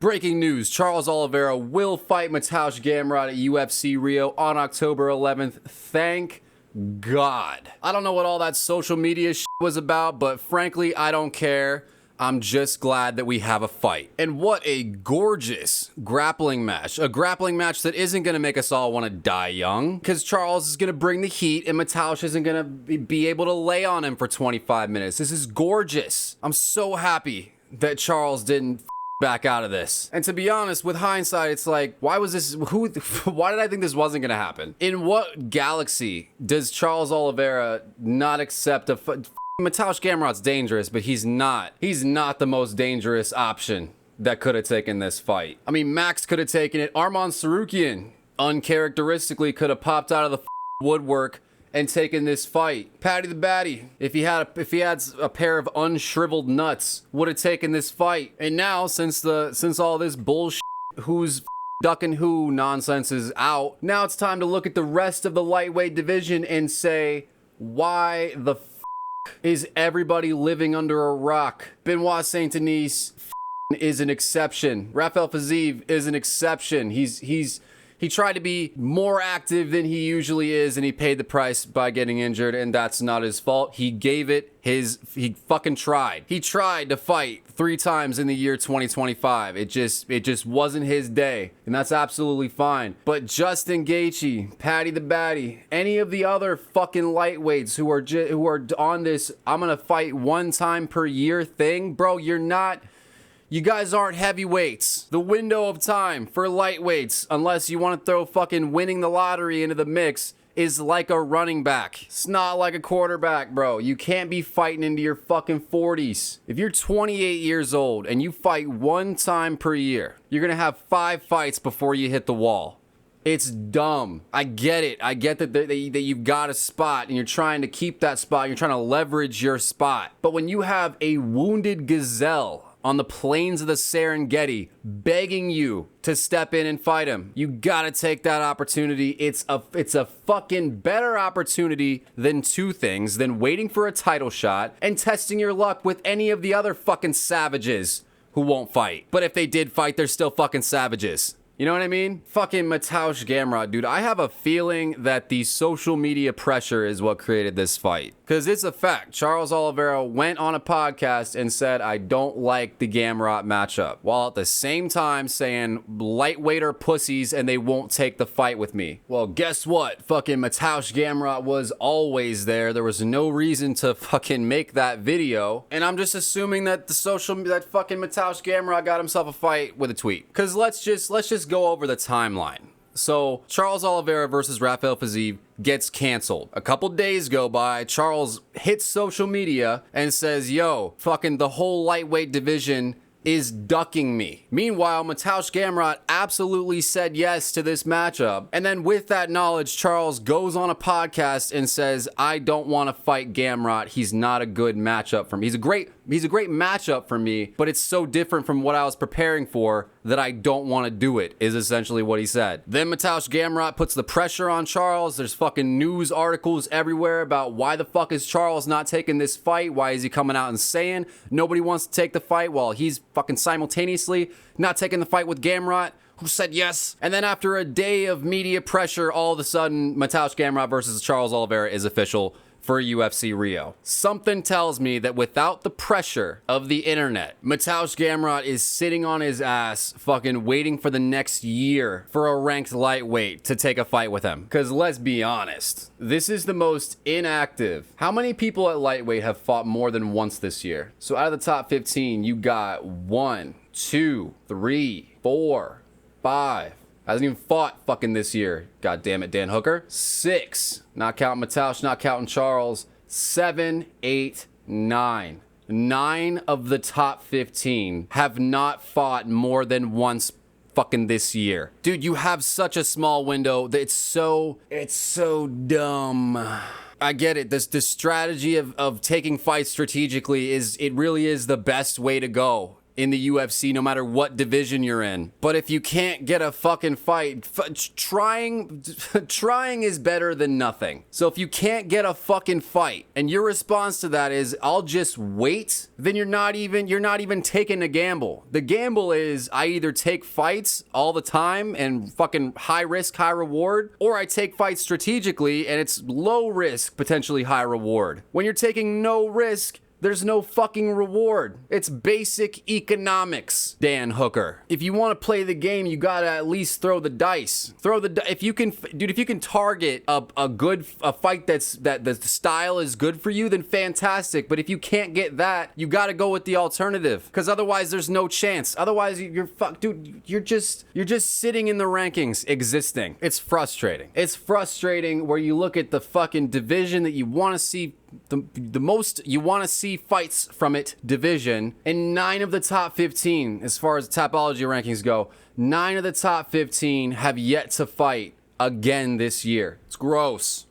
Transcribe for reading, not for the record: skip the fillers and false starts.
Breaking news, Charles Oliveira will fight Mateusz Gamrot at UFC Rio on October 11th. Thank God. I don't know what all that social media shit was about, but frankly, I don't care. I'm just glad that we have a fight. And what a gorgeous grappling match. A grappling match that isn't going to make us all want to die young, because Charles is going to bring the heat and Mateusz isn't going to be able to lay on him for 25 minutes. This is gorgeous. I'm so happy that Charles didn't back out of this. And to be honest, with hindsight, it's like, why did I think this wasn't gonna happen? In what galaxy does Charles Oliveira not accept Mateusz Gamrot's dangerous, but he's not the most dangerous option that could have taken this fight. I mean, Max could have taken it. Arman Tsarukyan uncharacteristically could have popped out of the woodwork and taken this fight. Paddy the Batty, if he had a pair of unshriveled nuts, would have taken this fight. And now, since all this bullshit, who's ducking who nonsense is out, now it's time to look at the rest of the lightweight division and say, why the is everybody living under a rock? Benoit Saint-Denis is an exception. Rafael Fiziev is an exception. He tried to be more active than he usually is, and he paid the price by getting injured, and that's not his fault. He he fucking tried. He tried to fight 3 times in the year 2025. It just wasn't his day, and that's absolutely fine. But Justin Gaethje, Paddy the Batty, any of the other fucking lightweights who are on this I'm gonna fight 1 time per year thing, bro, you guys aren't heavyweights. The window of time for lightweights, unless you want to throw fucking winning the lottery into the mix, is like a running back. It's not like a quarterback, bro. You can't be fighting into your fucking 40s. If you're 28 years old and you fight 1 time per year, you're gonna have 5 fights before you hit the wall. It's dumb. I get it. I get that you've got a spot and you're trying to keep that spot. You're trying to leverage your spot. But when you have a wounded gazelle on the plains of the Serengeti begging you to step in and fight him, you gotta take that opportunity. It's a fucking better opportunity than 2 things, than waiting for a title shot and testing your luck with any of the other fucking savages who won't fight. But if they did fight, they're still fucking savages. You know what I mean? Fucking Mateusz Gamrot, dude. I have a feeling that the social media pressure is what created this fight. Because it's a fact. Charles Oliveira went on a podcast and said, I don't like the Gamrot matchup, while at the same time saying lightweight are pussies and they won't take the fight with me. Well, guess what? Fucking Mateusz Gamrot was always there. There was no reason to fucking make that video. And I'm just assuming that that fucking Mateusz Gamrot got himself a fight with a tweet. Because let's just go over the timeline. So Charles Oliveira versus Rafael Fiziev gets canceled. A couple days go by, Charles hits social media and says, yo, fucking the whole lightweight division is ducking me. Meanwhile, Mateusz Gamrot absolutely said yes to this matchup. And then with that knowledge, Charles goes on a podcast and says, I don't want to fight Gamrot. He's not a good matchup for me. He's a great matchup for me, but it's so different from what I was preparing for that I don't want to do it, is essentially what he said. Then Mateusz Gamrot puts the pressure on Charles. There's fucking news articles everywhere about why the fuck is Charles not taking this fight? Why is he coming out and saying nobody wants to take the fight while he's fucking simultaneously not taking the fight with Gamrot, who said yes? And then after a day of media pressure, all of a sudden, Mateusz Gamrot versus Charles Oliveira is official for UFC Rio. Something tells me that without the pressure of the internet, Mateusz Gamrot is sitting on his ass fucking waiting for the next year for a ranked lightweight to take a fight with him. Because let's be honest, this is the most inactive. How many people at lightweight have fought more than once this year? So out of the top 15, you got 1, 2, 3, 4, 5. Hasn't even fought fucking this year. God damn it, Dan Hooker. 6. Not counting Mateusz, not counting Charles. 7, 8, 9. 9 of the top 15 have not fought more than once fucking this year. Dude, you have such a small window that it's so dumb. I get it. This strategy of taking fights strategically it really is the best way to go in the UFC, no matter what division you're in. But if you can't get a fucking fight, trying is better than nothing. So if you can't get a fucking fight and your response to that is, I'll just wait, then you're not even taking a gamble. The gamble is, I either take fights all the time and fucking high risk, high reward, or I take fights strategically and it's low risk, potentially high reward. When you're taking no risk, there's no fucking reward. It's basic economics, Dan Hooker. If you want to play the game, you gotta at least throw the dice. If you can target a fight that the style is good for you, then fantastic. But if you can't get that, you gotta go with the alternative, because otherwise there's no chance. Otherwise you're just sitting in the rankings, existing. It's frustrating. It's frustrating where you look at the fucking division that you want to see. The most you want to see fights from it division, and 9 of the top 15, as far as Tapology rankings go, 9 of the top 15 have yet to fight again this year. It's gross.